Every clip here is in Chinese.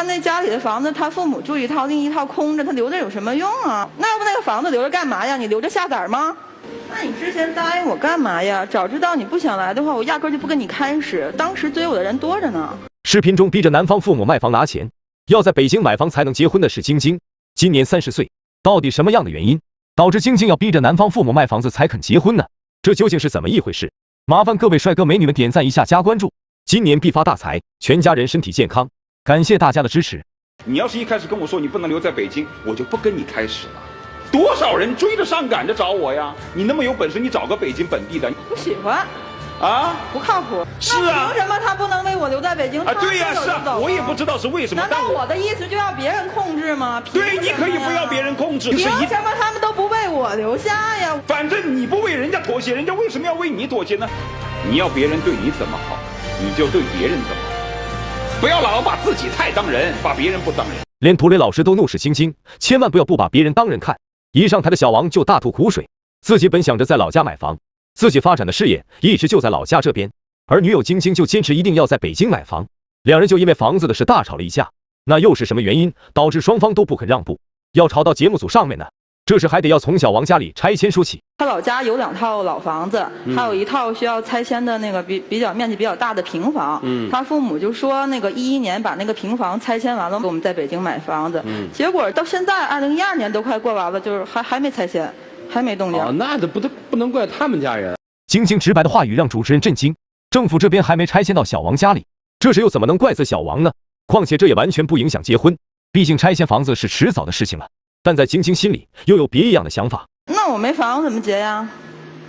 他那家里的房子，他父母住一套，另一套空着，他留着有什么用啊？那要不那个房子留着干嘛呀？你留着下崽吗？那你之前答应我干嘛呀？早知道你不想来的话，我压根就不跟你开始。当时追我的人多着呢。视频中逼着男方父母卖房拿钱，要在北京买房才能结婚的是晶晶，今年30岁。到底什么样的原因导致晶晶要逼着男方父母卖房子才肯结婚呢？这究竟是怎么一回事？麻烦各位帅哥美女们点赞一下加关注，今年必发大财，全家人身体健康，感谢大家的支持。你要是一开始跟我说你不能留在北京，我就不跟你开始了。多少人追着上赶着找我呀！你那么有本事，你找个北京本地的。不喜欢。啊，不靠谱。是啊，凭什么他不能为我留在北京？啊，对呀，是啊，我也不知道是为什么。难道我的意思就要别人控制吗？对，你可以不要别人控制。凭什么他们都不为我留下呀？反正你不为人家妥协，人家为什么要为你妥协呢？你要别人对你怎么好，你就对别人怎么好，不要老把自己太当人，把别人不当人。连涂磊老师都怒视晶晶，千万不要不把别人当人看。一上台的小王就大吐苦水，自己本想着在老家买房，自己发展的事业一直就在老家这边，而女友晶晶就坚持一定要在北京买房，两人就因为房子的事大吵了一架。那又是什么原因导致双方都不肯让步，要吵到节目组上面呢？这事还得要从小王家里拆迁说起。他老家有2套老房子，还有一套需要拆迁的那个比较面积比较大的平房。他父母就说那个11年把那个平房拆迁完了，我们在北京买房子。结果到现在2012年都快过完了，就是还没拆迁，还没动静。那不能怪他们家人。晶晶直白的话语让主持人震惊，政府这边还没拆迁到小王家里，这事又怎么能怪罪小王呢？况且这也完全不影响结婚，毕竟拆迁房子是迟早的事情了。但在晶晶心里又有别样的想法。那我没房子怎么结呀？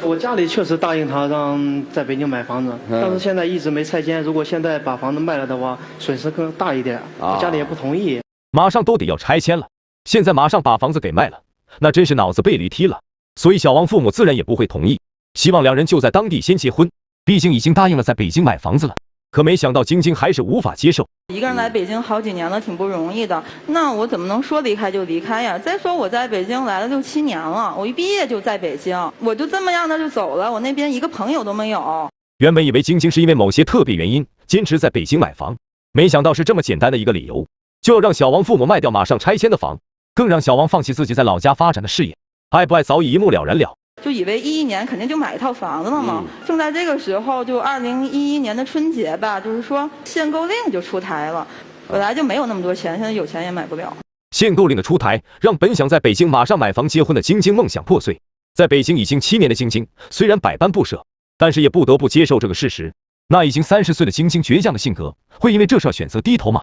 我家里确实答应他让在北京买房子，但是现在一直没拆迁。如果现在把房子卖了的话，损失更大一点。我家里也不同意。马上都得要拆迁了，现在马上把房子给卖了，那真是脑子被驴踢了。所以小王父母自然也不会同意，希望两人就在当地先结婚，毕竟已经答应了在北京买房子了。可没想到晶晶还是无法接受。一个人来北京好几年了，挺不容易的。那我怎么能说离开就离开呀？再说我在北京来了6、7年了，我一毕业就在北京，我就这么样的就走了，我那边一个朋友都没有。原本以为晶晶是因为某些特别原因坚持在北京买房，没想到是这么简单的一个理由，就要让小王父母卖掉马上拆迁的房，更让小王放弃自己在老家发展的事业。爱不爱早已一目了然了。就以为11年肯定就买一套房子了嘛。正在这个时候，就2011年的春节吧，就是说限购令就出台了。本来就没有那么多钱，现在有钱也买不了。限购令的出台，让本想在北京马上买房结婚的晶晶梦想破碎。在北京已经7年的晶晶，虽然百般不舍，但是也不得不接受这个事实。那已经30岁的晶晶倔强的性格，会因为这事选择低头吗？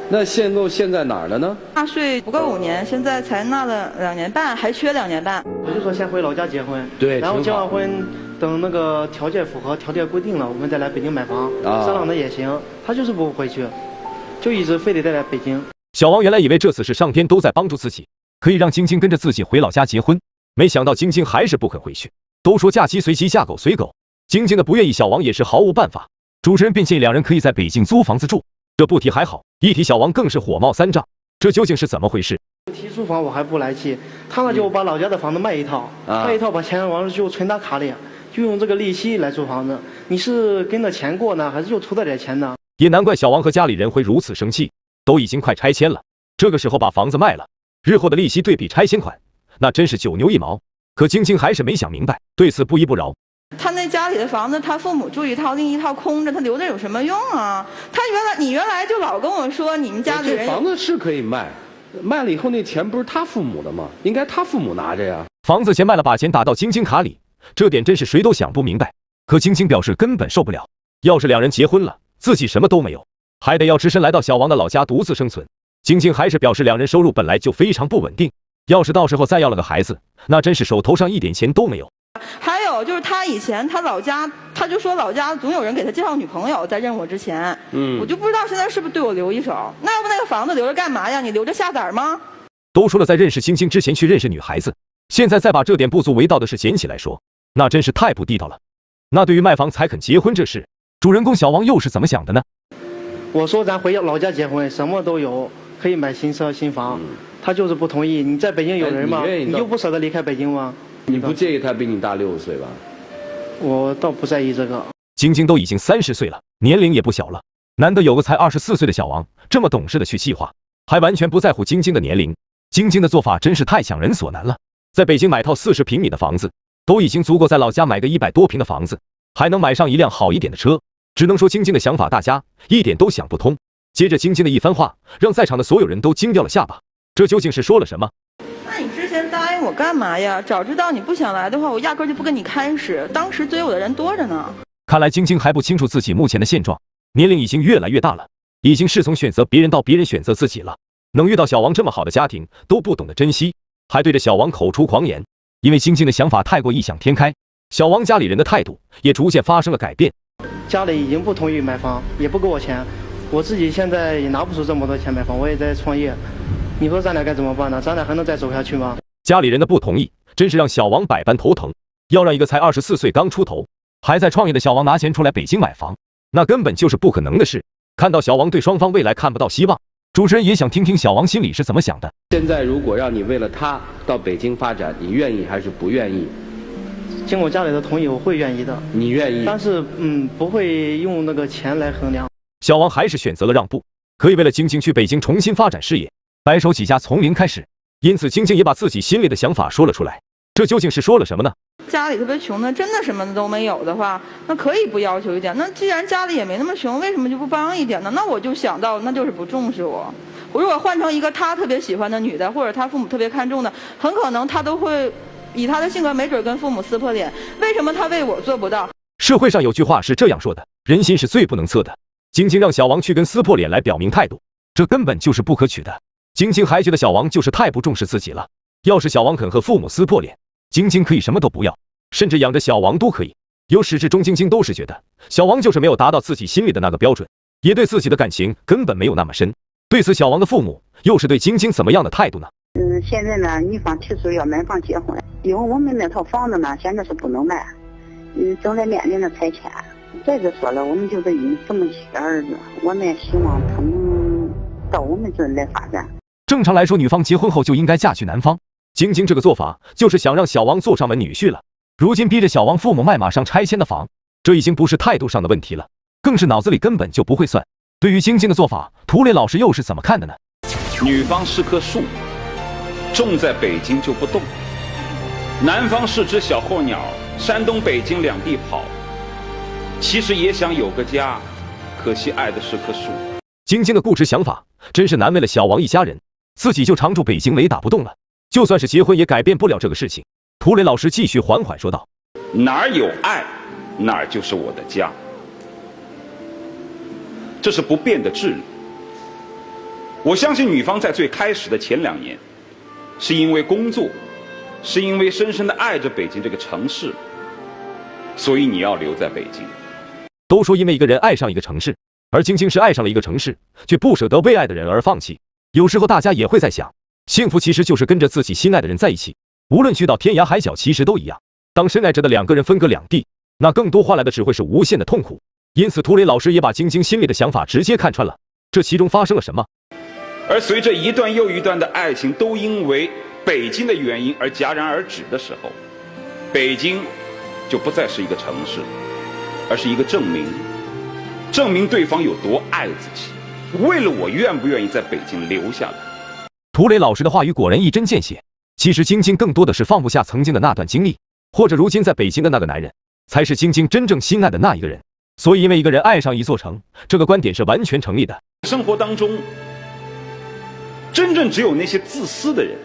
那限购限在哪儿了呢？纳税不够5年，现在才纳了2年半，还缺2年半。我就说先回老家结婚，对，然后结完婚，等那个条件符合，条件规定了，我们再来北京买房。商量的也行，他就是不回去，就一直非得待在北京。小王原来以为这次是上天都在帮助自己，可以让晶晶跟着自己回老家结婚，没想到晶晶还是不肯回去。都说嫁鸡随鸡，嫁狗随狗，晶晶的不愿意，小王也是毫无办法。主持人便建议两人可以在北京租房子住。这不提还好，一提小王更是火冒三丈，这究竟是怎么回事？提租房我还不来气，他呢就把老家的房子卖一套，卖一套把钱完了就存他卡里，就用这个利息来租房子。你是跟着钱过呢，还是就图他点钱呢？也难怪小王和家里人会如此生气，都已经快拆迁了，这个时候把房子卖了，日后的利息对比拆迁款，那真是9牛1毛。可晶晶还是没想明白，对此不依不饶。他那家里的房子，他父母住一套，另一套空着，他留着有什么用啊？你原来就老跟我说你们家里人这房子是可以卖，卖了以后那钱不是他父母的吗？应该他父母拿着呀。房子钱卖了，把钱打到晶晶卡里，这点真是谁都想不明白。可晶晶表示根本受不了，要是两人结婚了，自己什么都没有，还得要只身来到小王的老家独自生存。晶晶还是表示两人收入本来就非常不稳定，要是到时候再要了个孩子，那真是手头上一点钱都没有。还有就是他以前他老家，他就说老家总有人给他介绍女朋友，在认我之前，我就不知道现在是不是对我留一手。那要不那个房子留着干嘛呀？你留着下崽吗？都说了在认识晶晶之前去认识女孩子，现在再把这点不足为道的事捡起来说，那真是太不地道了。那对于卖房才肯结婚这事，主人公小王又是怎么想的呢？我说咱回老家结婚，什么都有，可以买新车新房，他就是不同意。你在北京有人吗？你就不舍得离开北京吗？你不介意他比你大60岁吧？我倒不在意这个。晶晶都已经30岁了，年龄也不小了，难得有个才24岁的小王这么懂事的去细化，还完全不在乎晶晶的年龄。晶晶的做法真是太强人所难了。在北京买套40平米的房子，都已经足够在老家买个100多平的房子，还能买上一辆好一点的车。只能说晶晶的想法大家一点都想不通。接着晶晶的一番话，让在场的所有人都惊掉了下巴。这究竟是说了什么？那你之前答应我干嘛呀？早知道你不想来的话，我压根就不跟你开始。当时追我的人多着呢。看来晶晶还不清楚自己目前的现状，年龄已经越来越大了，已经是从选择别人到别人选择自己了。能遇到小王这么好的家庭都不懂得珍惜，还对着小王口出狂言。因为晶晶的想法太过异想天开，小王家里人的态度也逐渐发生了改变。家里已经不同意买房，也不给我钱，我自己现在也拿不出这么多钱买房，我也在创业。你说咱俩该怎么办呢？咱俩还能再走下去吗？家里人的不同意，真是让小王百般头疼。要让一个才24岁刚出头，还在创业的小王拿钱出来北京买房，那根本就是不可能的事。看到小王对双方未来看不到希望，主持人也想听听小王心里是怎么想的。现在如果让你为了他到北京发展，你愿意还是不愿意？经过家里的同意，我会愿意的。你愿意？但是不会用那个钱来衡量。小王还是选择了让步，可以为了晶晶去北京重新发展事业，白手起家从零开始。因此晶晶也把自己心里的想法说了出来。这究竟是说了什么呢？家里特别穷的，真的什么都没有的话，那可以不要求一点。那既然家里也没那么穷，为什么就不帮一点呢？那我就想到，那就是不重视我。我如果换成一个他特别喜欢的女的，或者他父母特别看重的，很可能他都会以他的性格，没准跟父母撕破脸。为什么他为我做不到？社会上有句话是这样说的：人心是最不能测的。晶晶让小王去跟撕破脸来表明态度，这根本就是不可取的。晶晶还觉得小王就是太不重视自己了。要是小王肯和父母撕破脸，晶晶可以什么都不要，甚至养着小王都可以。由始至终晶晶都是觉得小王就是没有达到自己心里的那个标准，也对自己的感情根本没有那么深。对此小王的父母又是对晶晶怎么样的态度呢？现在呢，女方提出要买房结婚，因为我们那套房子呢，现在是不能卖，正在面临着拆迁。再者说了，我们就是这么几个儿子，我们也希望他们到我们这儿来发展。正常来说，女方结婚后就应该嫁去男方。晶晶这个做法就是想让小王做上门女婿了。如今逼着小王父母卖马上拆迁的房，这已经不是态度上的问题了，更是脑子里根本就不会算。对于晶晶的做法，涂磊老师又是怎么看的呢？女方是棵树，种在北京就不动；男方是只小候鸟，山东北京两地跑。其实也想有个家，可惜爱的是棵树。晶晶的固执想法真是难为了小王一家人，自己就常驻北京雷打不动了，就算是结婚也改变不了这个事情。涂磊老师继续缓缓说道：哪儿有爱，哪儿就是我的家，这是不变的治理。我相信女方在最开始的前2年，是因为工作，是因为深深的爱着北京这个城市，所以你要留在北京。都说因为一个人爱上一个城市，而晶晶是爱上了一个城市，却不舍得为爱的人而放弃。有时候大家也会在想，幸福其实就是跟着自己心爱的人在一起，无论去到天涯海角其实都一样。当深爱着的2个人分隔两地，那更多换来的只会是无限的痛苦。因此涂磊老师也把晶晶心里的想法直接看穿了，这其中发生了什么。而随着一段又一段的爱情都因为北京的原因而戛然而止的时候，北京就不再是一个城市，而是一个证明对方有多爱自己，为了我愿不愿意在北京留下来。涂磊老师的话语果然一针见血，其实晶晶更多的是放不下曾经的那段经历，或者如今在北京的那个男人，才是晶晶真正心爱的那一个人。所以因为一个人爱上一座城，这个观点是完全成立的。生活当中真正只有那些自私的人，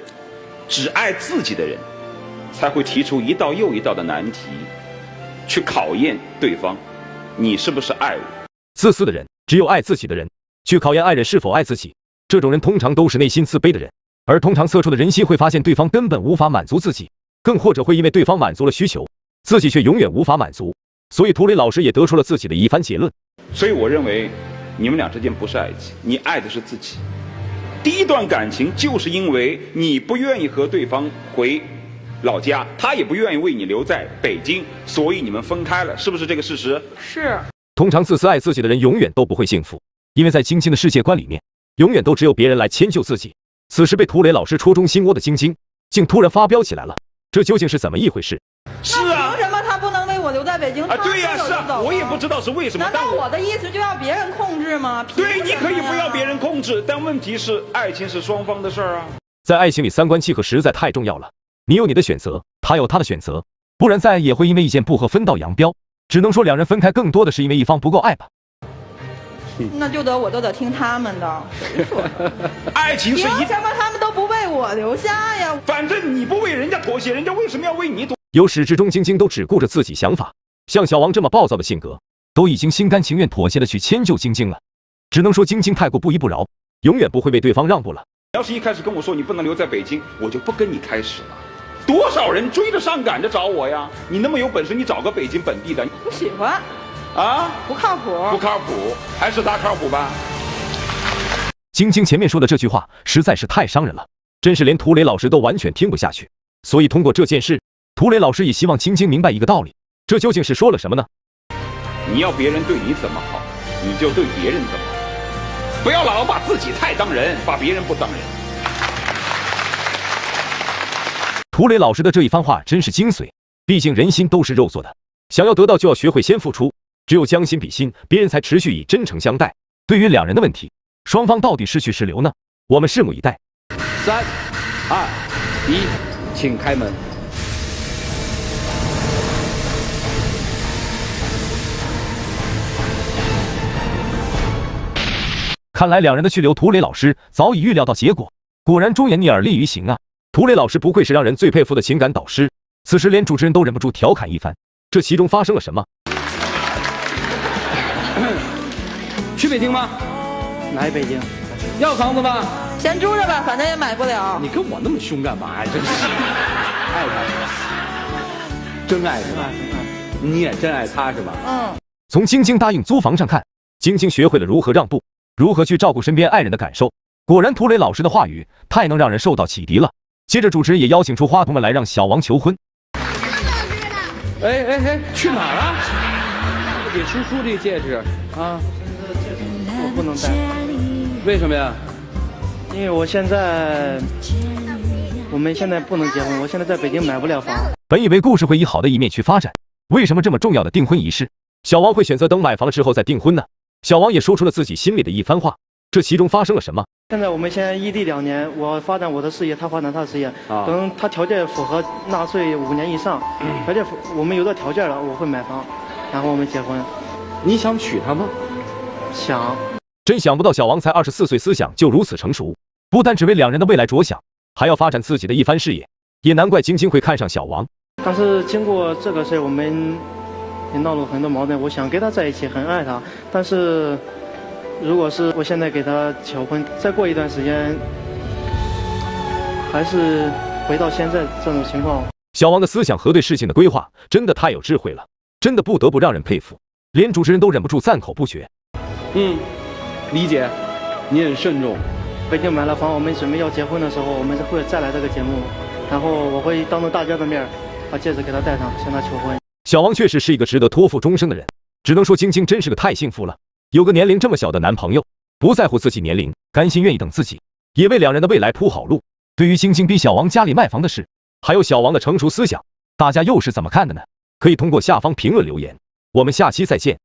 只爱自己的人，才会提出一道又一道的难题，去考验对方，你是不是爱我？自私的人，只有爱自己的人，去考验爱人是否爱自己。这种人通常都是内心自卑的人，而通常测出的人心会发现对方根本无法满足自己，更或者会因为对方满足了需求，自己却永远无法满足。所以涂磊老师也得出了自己的一番结论。所以我认为你们俩之间不是爱情，你爱的是自己。第一段感情就是因为你不愿意和对方回老家，他也不愿意为你留在北京，所以你们分开了，是不是这个事实？是。通常自私爱自己的人永远都不会幸福，因为在晶晶的世界观里面，永远都只有别人来迁就自己。此时被涂磊老师戳中心窝的晶晶竟突然发飙起来了，这究竟是怎么一回事？是啊，凭什么他不能为我留留在北京。啊，对呀，是啊，我也不知道是为什么。难道我的意思就要别人控制吗？对，你可以不要别人控制，但问题是，爱情是双方的事儿啊。在爱情里，三观契合实在太重要了。你有你的选择，他有他的选择，不然再爱也会因为意见不合分道扬镳。只能说两人分开更多的是因为一方不够爱吧。那我都得听他们的，谁说的？爱情是凭什么他们都不为我留下呀？反正你不为人家妥协，人家为什么要为你妥协？由始至终，晶晶都只顾着自己想法。像小王这么暴躁的性格，都已经心甘情愿妥协的去迁就晶晶了。只能说晶晶太过不依不饶，永远不会为对方让步了。要是一开始跟我说你不能留在北京，我就不跟你开始了。多少人追着上赶着找我呀！你那么有本事，你找个北京本地的。不喜欢啊，不靠谱，不靠谱，还是他靠谱吧？晶晶前面说的这句话实在是太伤人了，真是连涂磊老师都完全听不下去。所以通过这件事，涂磊老师也希望晶晶明白一个道理，这究竟是说了什么呢？你要别人对你怎么好，你就对别人怎么好，不要老把自己太当人，把别人不当人。涂磊老师的这一番话真是精髓，毕竟人心都是肉做的，想要得到就要学会先付出，只有将心比心，别人才持续以真诚相待。对于两人的问题，双方到底是去是留呢？我们拭目以待。3、2、1，请开门。看来两人的去留，涂磊老师早已预料到结果，果然忠言逆耳利于行啊！涂磊老师不愧是让人最佩服的情感导师，此时连主持人都忍不住调侃一番，这其中发生了什么？去北京吗？来北京。要房子吗？先住着吧，反正也买不了。你跟我那么凶干嘛呀？真是爱他，真爱是吧？你也真爱他是吧？嗯。从晶晶答应租房上看，晶晶学会了如何让步，如何去照顾身边爱人的感受。果然涂磊老师的话语太能让人受到启迪了。接着主持人也邀请出花童们来让小王求婚。哎，去哪儿啊？给叔叔这戒指啊，我不能戴。为什么呀？因为我们现在不能结婚，我现在在北京买不了房。本以为故事会以好的一面去发展，为什么这么重要的订婚仪式，小王会选择等买房了之后再订婚呢？小王也说出了自己心里的一番话，这其中发生了什么？现在我们先异地2年，我发展我的事业，他发展他的事业。等他条件符合，纳税5年以上，我们有这条件了，我会买房，然后我们结婚。你想娶她吗？想。真想不到小王才24岁，思想就如此成熟，不单只为两人的未来着想，还要发展自己的一番事业，也难怪晶晶会看上小王。但是经过这个事，我们也闹了很多矛盾。我想跟他在一起，很爱他，但是如果是我现在给他求婚，再过一段时间，还是回到现在这种情况。小王的思想和对事情的规划真的太有智慧了，真的不得不让人佩服，连主持人都忍不住赞口不绝。理解，你很慎重。北京买了房，我们准备要结婚的时候，我们会再来这个节目，然后我会当着大家的面把戒指给他戴上，向他求婚。小王确实是一个值得托付终生的人，只能说晶晶真是个太幸福了，有个年龄这么小的男朋友，不在乎自己年龄，甘心愿意等自己，也为两人的未来铺好路。对于晶晶逼小王家里卖房的事，还有小王的成熟思想，大家又是怎么看的呢？可以通过下方评论留言，我们下期再见。